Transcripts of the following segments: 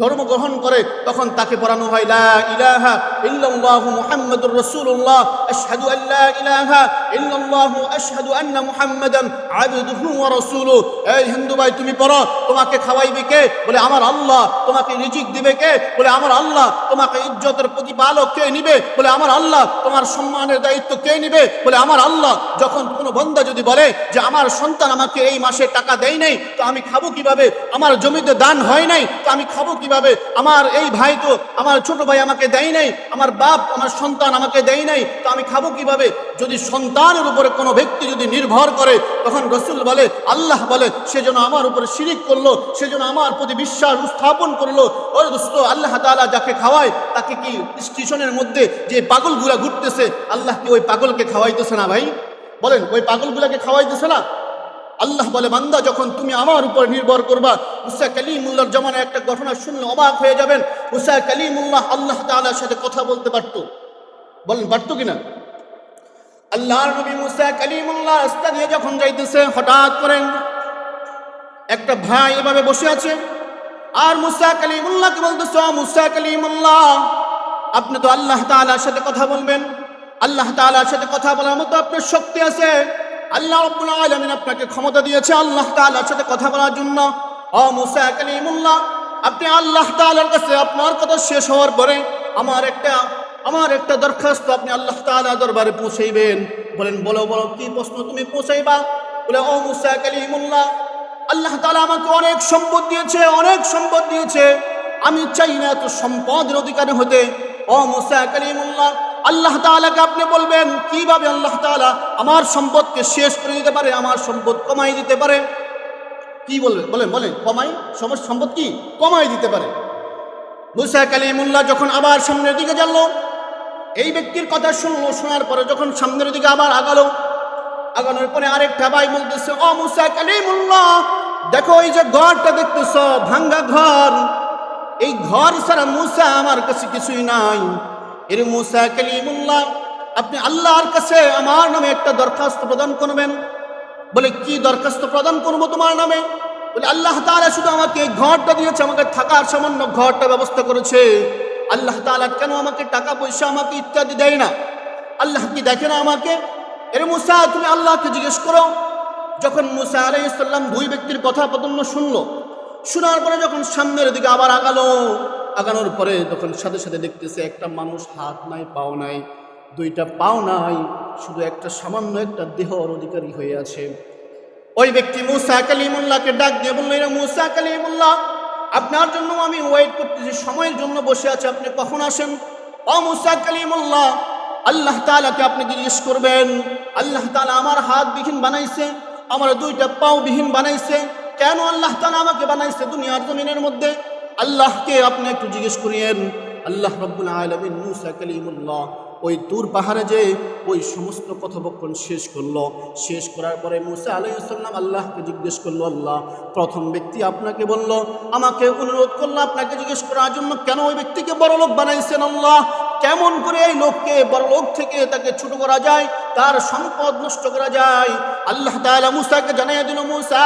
ধর্ম গ্রহণ করে, তখন তাকে পড়ানো হয় লা ইলাহা ইল্লাল্লাহু মুহাম্মাদুর রাসূলুল্লাহ, আশহাদু আল্লা ইলাহা ইল্লাল্লাহু আশহাদু আন্না মুহাম্মাদান আবদুহু ওয়া রাসূলুহু। এই হিন্দু ভাই, তুমি পড়ো, তোমাকে খাওয়াইবে কে? বলে আমার আল্লাহ। তোমাকে রিজিক দিবে কে? বলে আমার আল্লাহ। তোমাকে ইজ্জতের প্রতিপালক কে নিবে? বলে আমার আল্লাহ। তোমার সম্মানের দায়িত্ব কে নিবে? বলে আমার আল্লাহ। যখন কোনো বান্দা যদি বলে যে আমার সন্তান আমাকে এই মাসে টাকা দেয় নাই, তো আমি খাবো কিভাবে? আমার জমিতে দান হয় নাই, তো আমি খাবো কিভাবে? আমার এই ভাই তো, আমার ছোট ভাই আমাকে দেয় নাই, আমার বাপ, আমার সন্তান আমাকে দেয় নাই, তো আমি খাবো কিভাবে? যদি সন্তানের উপরে কোনো ব্যক্তি যদি নির্ভর করে, তখন রাসূল বলে, আল্লাহ বলে, সে যেন আমার উপরে শিরিক করলো, সে যেন আমার প্রতি বিশ্বাস স্থাপন করলো। ওরে দোস্ত, আল্লাহ তাআলা যাকে খাওয়ায় তাকে কি স্টেশনের মধ্যে যে পাগলগুলা ঘুরতেছে, আল্লাহ কি ওই পাগলকে খাওয়াইতেছে না ভাই? বলেন, ওই পাগলগুলাকে খাওয়াইতেছে না? আল্লাহ বলে, বান্দা যখন তুমি আমার উপর নির্ভর করবা। মুসা কালিমুল্লাহর জামানায় একটা ঘটনা শুনলে অবাক হয়ে যাবেন। মুসা কালিমুল্লাহ আল্লাহ তাআলার সাথে কথা বলতে পারতো। বলেন, পারতো কিনা? আল্লাহর নবী মুসা কালিমুল্লাহ রাস্তা দিয়ে যখন যাইতেছে, হঠাৎ করে একটা ভাই এভাবে বসে আছে, আর মুসা কালিমুল্লাহকে বলতেছে, মুসা কালিমুল্লাহ, আপনি তো আল্লাহ তাআলার সাথে কথা বলবেন, আল্লাহ তাআলার সাথে কথা বলার মতো আপনার শক্তি আছে, আল্লাহ রাব্বুল আলামিন আপনাকে ক্ষমতা দিয়েছে আল্লাহ তাআলার সাথে কথা বলার জন্য। ও মুসা কালিমুল্লাহ, আপনি আল্লাহ তাআলার কাছে আপনার কথা শেষ হওয়ার পরে আমার একটা দরখাস্ত আপনি আল্লাহ তাআলার দরবারে পৌঁছাইবেন। বলেন, বলো বলো, কি প্রশ্ন তুমি পৌঁছাইবা? বলে, ও মুসা কালিমুল্লাহ, আল্লাহ তাআলা আমাকে অনেক সম্পদ দিয়েছে, অনেক সম্পদ দিয়েছে, আমি চাই না এত সম্পদের অধিকারী হতে। ও মুসা কালিমুল্লাহ, আল্লাহ তাআলাকে আপনি বলবেন কিভাবে আল্লাহ তাআলা আমার সম্পদকে শেষ করে দিতে পারে, আমার সম্পদ কমাই দিতে পারে? কি বলবেন? বলেন বলেন, কমাই, সম্পদ কি কমাই দিতে পারে? মুসা কালিমুল্লাহ যখন আবার সামনের দিকে গেল, এই ব্যক্তির কথা শুনলো, শোনার পরে যখন সামনের দিকে আবার আগানোর পরে আরেকটা ভাই বলতেছে, ও মুসা কালিমুল্লাহ, দেখো এই যে ঘরটা দেখতেছ, ভাঙ্গা ঘর, এই ঘর ছাড়া মুসা আমার কাছে কিছুই নাই। এর মুসা কালিমুল্লাহ, আপনি আল্লাহর কাছে আমার নামে একটা দরখাস্ত প্রদান করবেন। বলে, কি দরখাস্ত প্রদান করবো তোমার নামে? বলে, আল্লাহ তাআলা শুধু আমাকে এই ঘরটা দিয়েছে, আমাকে থাকার সামান্য ঘরটা ব্যবস্থা করেছে। আল্লাহ তাআলা কেন আমাকে টাকা পয়সা আমাকে ইত্যাদি দেয় না? আল্লাহ কি দেখে না আমাকে? এর মুসা, তুমি আল্লাহকে জিজ্ঞেস করো। যখন মুসা আলাইহিস সালাম দুই ব্যক্তির কথা প্রথম শুনলো, শোনার পরে যখন সামনের দিকে আবার আগানোর পরে তখন সাথে সাথে দেখতেছে একটা মানুষ হাত নাই, পাও নাই, দুইটা পাও নাই, শুধু একটা সামান্য একটা দেহর অধিকারী হয়ে আছে। ওই ব্যক্তি মুসা কালিমুল্লাহকে ডাক দিয়ে বলল, এরা মুসা কালিমুল্লাহ, আপনার জন্য আমি ওয়েট করতেছি, সময়ের জন্য বসে আছে, আপনি কখন আসেন? ও মুসা কালিমুল্লাহ, আল্লাহ তাআলাকে আপনি জিজ্ঞেস করবেন, আল্লাহ তাআলা আমার হাত বিহীন বানাইছে, আমার দুইটা পাও বিহীন বানাইছে, কেন আল্লাহ তাআলা আমাকে বানাইছে দুনিয়ার জমিনের মধ্যে? আল্লাহকে আপনি একটু জিজ্ঞেস করিয়েন। আল্লাহ রাব্বুল আলামিন মুসা কালিমুল্লাহ ওই তুর পাহাড়ে যে ওই সমস্ত কথোপকথন শেষ করার পরে মুসা আলাইহিস সালাম আল্লাহকে জিজ্ঞেস করলো, আল্লাহ, প্রথম ব্যক্তি আপনাকে বলল, আমাকে অনুরোধ করলো আপনাকে জিজ্ঞেস করার জন্য, কেন ওই ব্যক্তিকে বড় লোক বানাইছেন আল্লাহ? কেমন করে এই লোককে বড় লোক থেকে তাকে ছোট করা যায়, তার সম্পদ নষ্ট করা যায়? আল্লাহ তাআলা মুসাকে জানিয়ে দিল, মুসা,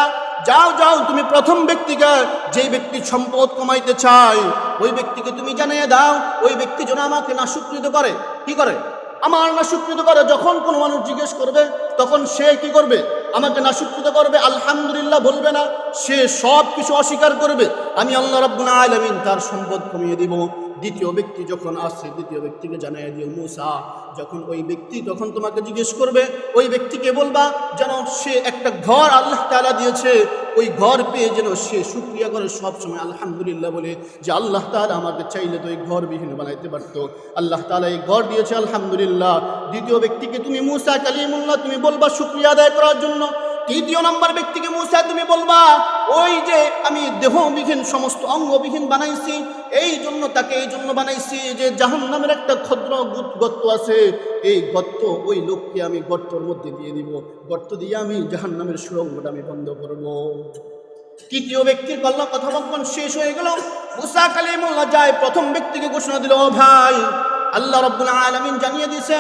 যাও যাও, তুমি প্রথম ব্যক্তিকে, যেই ব্যক্তি সম্পদ কমাইতে চায়, ওই ব্যক্তিকে তুমি জানিয়ে দাও, ওই ব্যক্তি যেন আমাকে নাস্বীকৃত করে। কি করে? আমার নাস্বীকৃত করে। যখন কোনো মানুষ জিজ্ঞেস করবে, তখন সে কি করবে? আমাকে নাস্বীকৃত করবে, আলহামদুলিল্লাহ বলবে না, সে সব কিছু অস্বীকার করবে। আমি আল্লাহ রাব্বুল আলামিন তার সম্পদ কমিয়ে দিব। দ্বিতীয় ব্যক্তি যখন আসছে, দ্বিতীয় ব্যক্তিকে জানিয়ে দিও, মুসা, যখন ওই ব্যক্তি তখন তোমাকে জিজ্ঞেস করবে, ওই ব্যক্তিকে বলবা যেন সে একটা ঘর আল্লাহ তাআলা দিয়েছে, ওই ঘর পেয়ে যেন সে শুকরিয়া করে সবসময় আলহামদুলিল্লাহ বলে, যে আল্লাহ তাআলা আমাকে চাইলে তো এই ঘরবিহীন বানাইতে পারতো, আল্লাহ তাআলা এই ঘর দিয়েছে, আলহামদুলিল্লাহ। দ্বিতীয় ব্যক্তিকে তুমি মুসা কালিমুল্লাহ তুমি বলবা শুকরিয়া আদায় করার জন্য। তৃতীয় নম্বর ব্যক্তিকে মুসা তুমি বলবা, ওই যে আমি দেহবিহীন সমস্ত অঙ্গবিহীন বানাইছি, এই জন্য তাকে এই জন্য বানাইছি যে জাহান্নামের একটা ক্ষুদ্র গর্ত আছে, এই গর্ত ওই লোককে আমি গর্তের মধ্যে দিয়ে দিব, গর্ত দিয়ে আমি জাহান্নামের সুড়ঙ্গটা আমি বন্ধ করব। তৃতীয় ব্যক্তির কথোপকথন শেষ হয়ে গেল। মুসা কালিমুল্লাহ যায় প্রথম ব্যক্তিকে ঘোষণা দিল, ও ভাই, আল্লাহ রাব্বুল আলামিন জানিয়ে দিয়েছে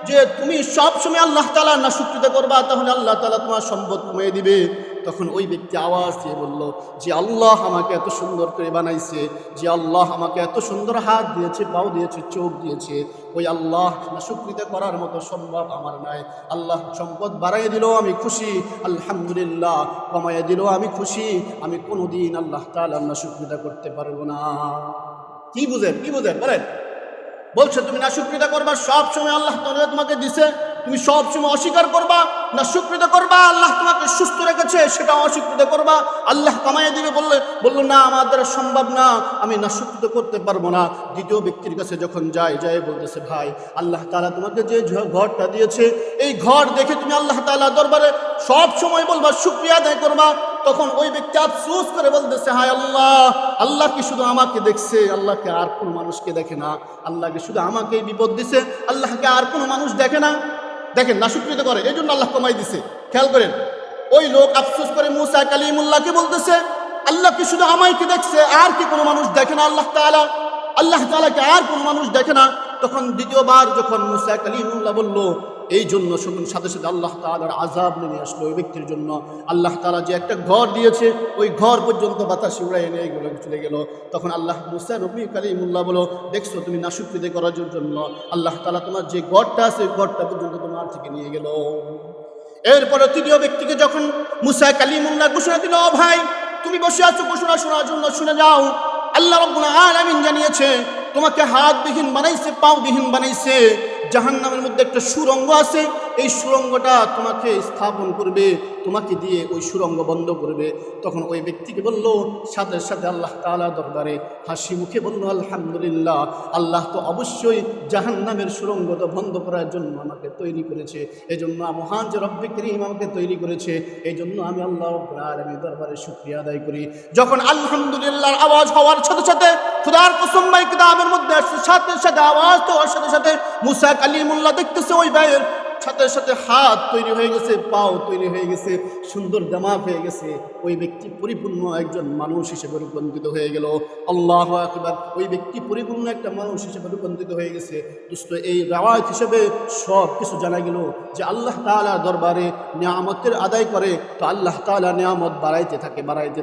যে তুমি সব সময় আল্লাহ তাআলার নাস্বীকৃত করবা, তাহলে আল্লাহ তাআলা তোমার সম্পদ কমিয়ে দিবে। তখন ওই ব্যক্তি আওয়াজ দিয়ে বলল, যে আল্লাহ আমাকে এত সুন্দর করে বানাইছে, যে আল্লাহ আমাকে এত সুন্দর হাত দিয়েছে, পাও দিয়েছে, চোখ দিয়েছে, ওই আল্লাহ নাশুকরিতা করার মতো সম্ভব আমার নাই। আল্লাহ সম্পদ বাড়াইয়ে দিল আমি খুশি, আলহামদুলিল্লাহ, কমাইয়ে দিল আমি খুশি, আমি কোনোদিন আল্লাহ তাআলার নাশুকরিতা করতে পারবো না। কি বুঝেন বলেন? বলছে তুমি নাশুকরিতা করবা, সব সময় আল্লাহ তাআলা তোমাকে দিছে, তুমি সব সময় অস্বীকার করবা, নাশুকরিতা করবা। আল্লাহ তোমাকে সুস্থ রেখেছে, সেটা অস্বীকৃতি করবা। আল্লাহ কামাইয়ে দিবে বললো না, আমার দ্বারা সম্ভব না, আমি নাশুকরিতা করতে পারবো না। দ্বিতীয় ব্যক্তির কাছে যখন যায় বলতেছে, ভাই আল্লাহ তাআলা তোমাকে যে ঘরটা দিয়েছে, এই ঘর দেখে তুমি আল্লাহ তাআলা দরবারে সব সময় বলবা, শুকরিয়া আদায় করবা। তখন ওই ব্যক্তি আফসোস করে বলতেছে, হায় আল্লাহ কি শুধু আমাকে দেখছে? আল্লাহকে আর কোনো মানুষকে দেখে না। আল্লাহকে শুধু আমাকেই বিপদ দিছে, আল্লাহকে আর কোনো মানুষ দেখে না। দেখেন, নাশুকরিতা করে, এই জন্য আল্লাহ কমাই দিছে। খেয়াল করেন, ওই লোক আফসোস করে মুসা কালিমুল্লাহকে বলতেছে, আল্লাহ কি শুধু আমাকে দেখছে, আর কি কোনো মানুষ দেখে না? আল্লাহ তাআলাকে আর কোনো মানুষ দেখে না। তখন দ্বিতীয়বার যখন মুসা কালিমুল্লাহ বলল, এই জন্য শুনুন, সাথে সাথে আল্লাহ তাআলার আযাব নেমে আসলো ওই ব্যক্তির জন্য। আল্লাহ তাআলা যে একটা ঘর দিয়েছে, ওই ঘর পর্যন্ত বাতাসে উড়াইয়ে নিয়ে চলে গেল। তখন আল্লাহ মুসা নবী কালিমুল্লাহ বলো, দেখছো তুমি নাশুকরিতা করার জন্য আল্লাহ তাআলা তোমার যে ঘরটা আছে, ঘরটা পর্যন্ত তোমার থেকে নিয়ে গেল। এরপরে তৃতীয় ব্যক্তিকে যখন মুসা কালিমুল্লাহ ঘোষণা দিল, ভাই তুমি বসে আছো ঘোষণা শোনার জন্য, শুনে যাও, আল্লাহ রাব্বুল আলামিন জানিয়েছে তোমাকে হাতবিহীন বানাইছে, পাওবিহীন বানাইছে। জাহান্নামের মধ্যে একটা সুরঙ্গ আছে, এই সুরঙ্গটা তোমাকে স্থাপন করবে, তোমাকে দিয়ে ওই সুরঙ্গ বন্ধ করবে। তখন ওই ব্যক্তিকে বলল, সাথে সাথে আল্লাহ তাআলা দরবারে হাসি মুখে বলল, আলহামদুলিল্লাহ, আল্লাহ তো অবশ্যই জাহান্নামের সুরঙ্গ তো বন্ধ করার জন্য আমাকে তৈরি করেছে, এই জন্য মহান যে রব্বে করিম আমাকে তৈরি করেছে, এই জন্য আমি আল্লাহ রাব্বুল আলামিনের দরবারে শুকরিয়া আদায় করি। যখন আলহামদুলিল্লাহর আওয়াজ হওয়ার সাথে সাথে, খোদার কসম ভাই কিতাবের মধ্যে আসছে, সাথে সাথে আওয়াজ তো সাথে সাথে মুসা কালিমুল্লাহ দেখতেছে ওই ভাইয়ের সাথে সাথে হাত তৈরি হয়ে গেছে, পাও তৈরি হয়ে গেছে, সুন্দর দামাক হয়ে গেছে। ওই ব্যক্তি পরিপূর্ণ একজন মানুষ হিসেবে রূপান্তরিত হয়ে গেল। আল্লাহু আকবার! ওই ব্যক্তি পরিপূর্ণ একটা মানুষ হিসেবে রূপান্তরিত হয়ে গেছে। দোস্ত, এই রাওয়ায়াত হিসেবে সব কিছু জানা গেল যে আল্লাহ তাআলা দরবারে নিয়ামতের আদায় করে তো আল্লাহ তাআলা নিয়ামত বাড়াইতে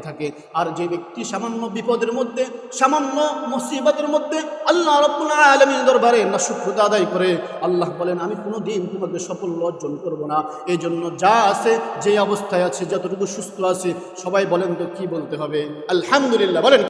থাকে। আর যে ব্যক্তি সামান্য বিপদের মধ্যে, সামান্য মুসিবতের মধ্যে আল্লাহ রাব্বুল আলামিনের দরবারে নাশুকরিতা আদায় করে, আল্লাহ বলেন আমি কোনোদিন তোমাকে সাফল্য অর্জন করবো না। এই জন্য যা আছে, যে অবস্থায় আছে, যতটুকু সুস্থ আছে, সবাই বলেন তো কি বলতে হবে? আলহামদুলিল্লাহ বলেন।